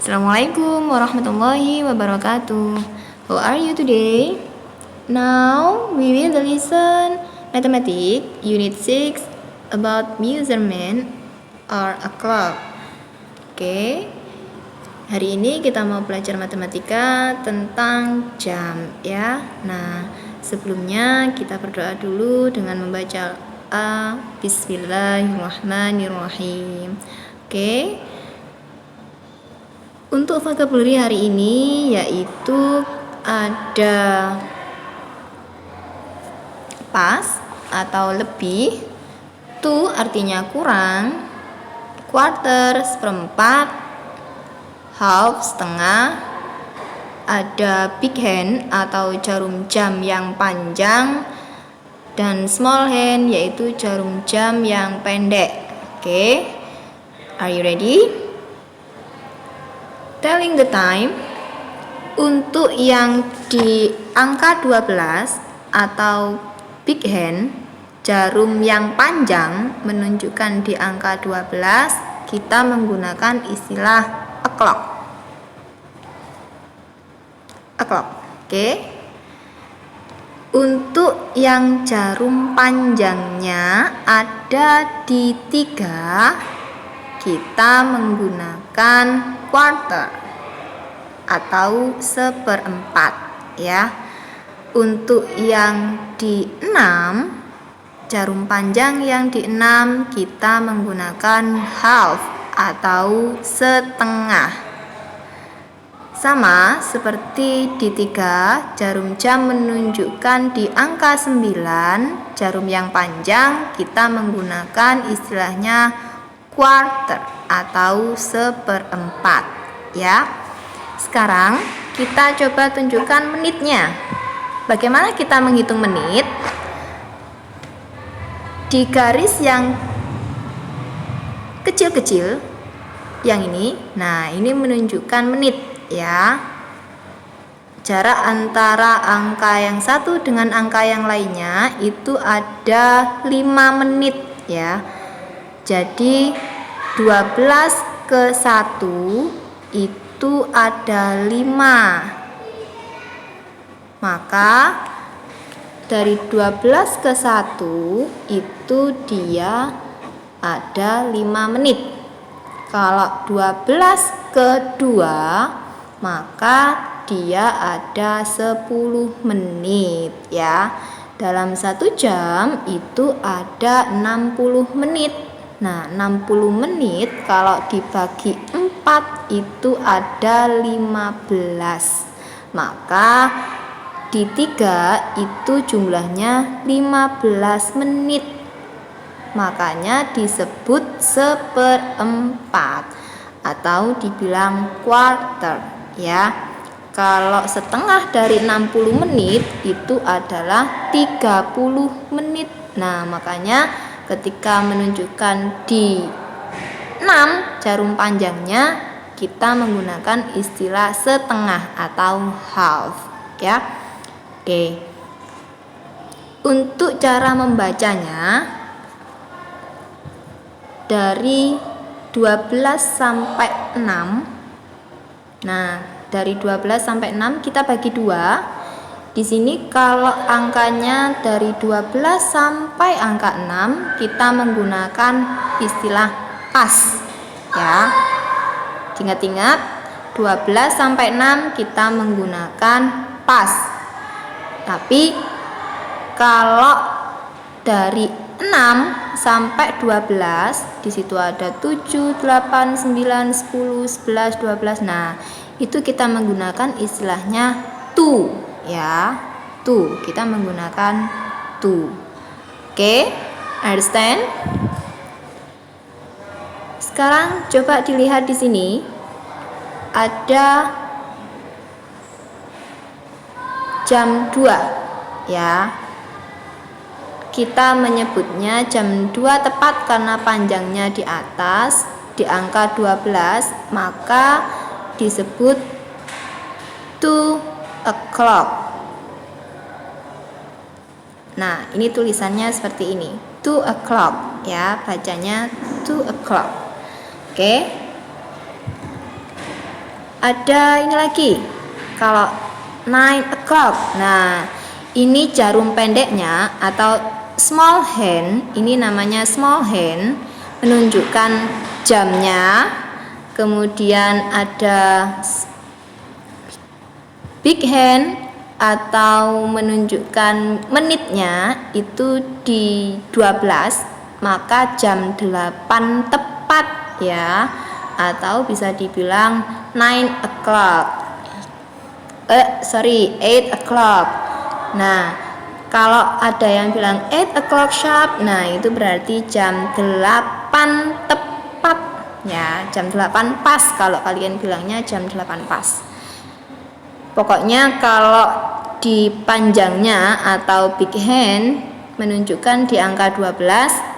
Assalamualaikum warahmatullahi wabarakatuh. How are you today? Now we will listen Mathematics Unit 6 about measurement or a clock. Oke. Hari ini kita mau belajar matematika tentang jam ya. Nah, sebelumnya kita berdoa dulu dengan membaca Bismillahirrahmanirrahim. Oke. Untuk vocabulary hari ini yaitu ada pas atau lebih, to artinya kurang, quarter seperempat, half setengah, ada big hand atau jarum jam yang panjang, dan small hand yaitu jarum jam yang pendek. Oke, are you ready? Telling the time. Untuk yang di angka 12 atau big hand, jarum yang panjang menunjukkan di angka 12, kita menggunakan istilah o'clock. Oke. Untuk yang jarum panjangnya ada di 3, kita menggunakan quarter atau seperempat ya. Untuk yang di 6, jarum panjang yang di 6 kita menggunakan half atau setengah. Sama seperti di 3, jarum jam menunjukkan di angka 9, jarum yang panjang kita menggunakan istilahnya quarter atau seperempat ya. Sekarang kita coba tunjukkan menitnya. Bagaimana kita menghitung menit? Di garis yang kecil-kecil yang ini, nah ini menunjukkan menit ya. Jarak antara angka yang satu dengan angka yang lainnya itu ada 5 menit ya. Jadi 12 ke 1 itu ada 5. Maka dari 12 ke 1 itu dia ada 5 menit. Kalau 12 ke 2 maka dia ada 10 menit ya. Dalam 1 jam itu ada 60 menit. Nah, 60 menit kalau dibagi 4 itu ada 15. Maka di 3 itu jumlahnya 15 menit. Makanya disebut seperempat atau dibilang quarter ya. Kalau setengah dari 60 menit itu adalah 30 menit. Nah, makanya ketika menunjukkan di 6 jarum panjangnya kita menggunakan istilah setengah atau half ya. Oke. Untuk cara membacanya dari 12 sampai 6. Nah, dari 12 sampai 6 kita bagi 2. Di sini kalau angkanya dari 12 sampai angka 6 kita menggunakan istilah pas ya. Ingat-ingat 12 sampai 6 kita menggunakan pas. Tapi kalau dari 6 sampai 12 di situ ada 7, 8, 9, 10, 11, 12. Nah, itu kita menggunakan istilahnya to ya. To, kita menggunakan to. Oke, understand? Sekarang coba dilihat di sini. Ada jam 2 ya. Kita menyebutnya jam 2 tepat karena panjangnya di atas di angka 12, maka disebut 2 o'clock. Nah, ini tulisannya seperti ini, 2 o'clock ya, bacanya 2 o'clock. Oke. Ada ini lagi. Kalau 9 o'clock. Nah, ini jarum pendeknya atau small hand. Ini namanya small hand, menunjukkan jamnya. Kemudian ada big hand atau menunjukkan menitnya itu di 12, maka jam 8 tepat ya, atau bisa dibilang 9 o'clock. 8 o'clock. Nah, kalau ada yang bilang 8 o'clock sharp, nah itu berarti jam 8 tepat ya, jam 8 pas kalau kalian bilangnya jam 8 pas. Pokoknya kalau di panjangnya atau big hand menunjukkan di angka 12,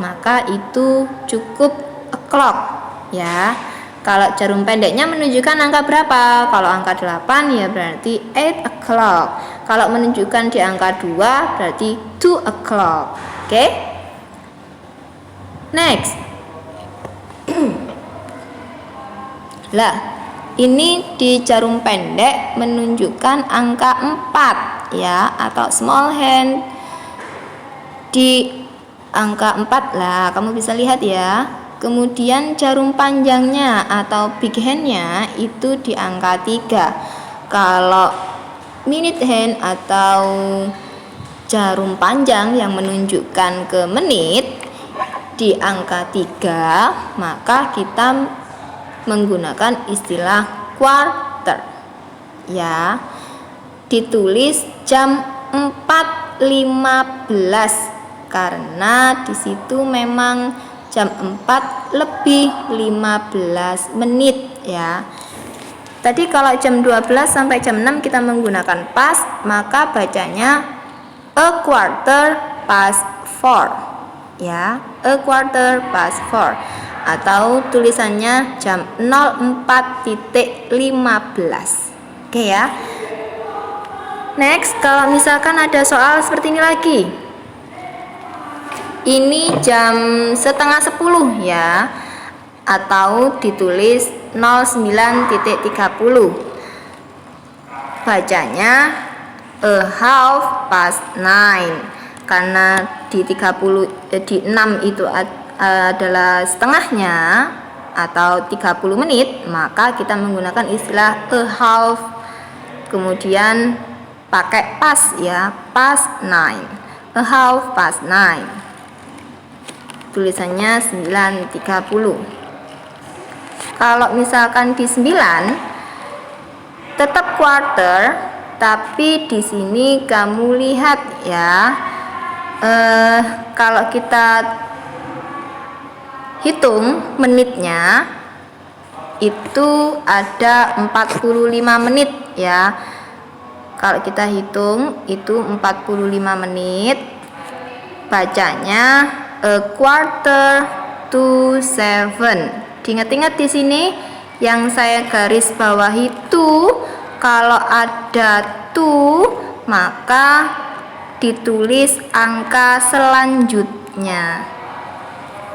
maka itu cukup o'clock ya. Kalau jarum pendeknya menunjukkan angka berapa? Kalau angka 8 ya berarti 8 o'clock. Kalau menunjukkan di angka 2 berarti 2 o'clock. Oke? Next. Lah, ini di jarum pendek menunjukkan angka 4 ya, atau small hand di angka 4 lah, kamu bisa lihat ya. Kemudian jarum panjangnya atau big handnya itu di angka 3. Kalau minute hand atau jarum panjang yang menunjukkan ke menit di angka 3, maka kita menggunakan istilah quarter ya, ditulis jam 4.15 karena di situ memang jam 4 lebih 15 menit ya. Tadi kalau jam 12 sampai jam 6 kita menggunakan past, maka bacanya a quarter past 4 ya, a quarter past 4, atau tulisannya jam 04.15. Oke ya. Next, kalau misalkan ada soal seperti ini lagi. Ini jam setengah 10 ya, atau ditulis 09.30. Bacanya a half past 9 karena di 6 itu adalah setengahnya atau 30 menit, maka kita menggunakan istilah a half, kemudian pakai past ya, past 9, a half past 9, tulisannya 9.30. Kalau misalkan di 9 tetap quarter, tapi di sini kamu lihat ya, kalau kita hitung menitnya itu ada 45 menit ya. Kalau kita hitung itu 45 menit, bacanya a quarter to 7. Diingat-ingat di sini yang saya garis bawahi itu, kalau ada to maka ditulis angka selanjutnya,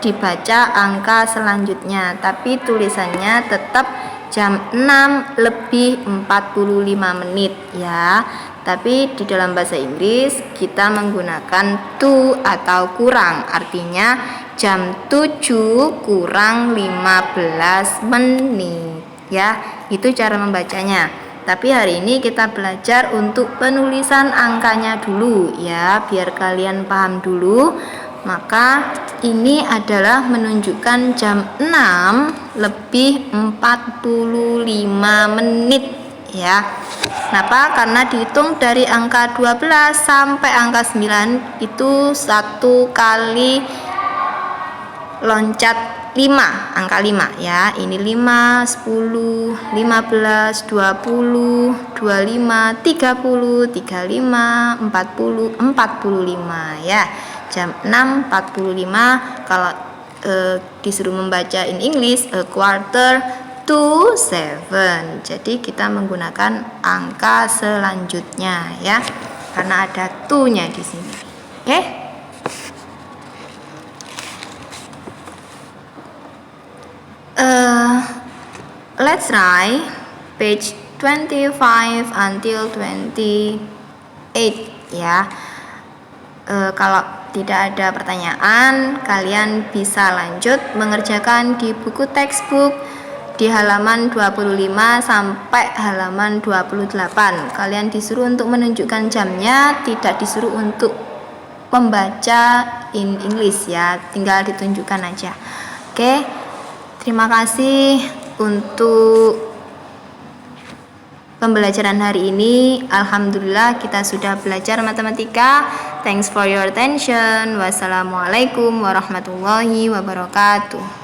dibaca angka selanjutnya, tapi tulisannya tetap jam 6 lebih 45 menit ya. Tapi di dalam bahasa Inggris kita menggunakan to atau kurang, artinya jam 7 kurang 15 menit ya. Itu cara membacanya. Tapi hari ini kita belajar untuk penulisan angkanya dulu ya, biar kalian paham dulu. Maka ini adalah menunjukkan jam 6 lebih 45 menit ya. Kenapa? Karena dihitung dari angka 12 sampai angka 9 itu satu kali loncat 5, angka 5 ya. Ini 5, 10, 15, 20, 25, 30, 35, 40, 45 ya. Jam 6.45 kalau disuruh membaca in English a quarter to 7. Jadi kita menggunakan angka selanjutnya ya, karena ada to-nya di sini. Oke? Let's try page 25 until 28 ya. Kalau tidak ada pertanyaan, kalian bisa lanjut mengerjakan di buku textbook di halaman 25 sampai halaman 28. Kalian disuruh untuk menunjukkan jamnya, tidak disuruh untuk membaca in English ya, tinggal ditunjukkan aja. Oke, terima kasih untuk pembelajaran hari ini. Alhamdulillah kita sudah belajar matematika. Thanks for your attention. Wassalamualaikum warahmatullahi wabarakatuh.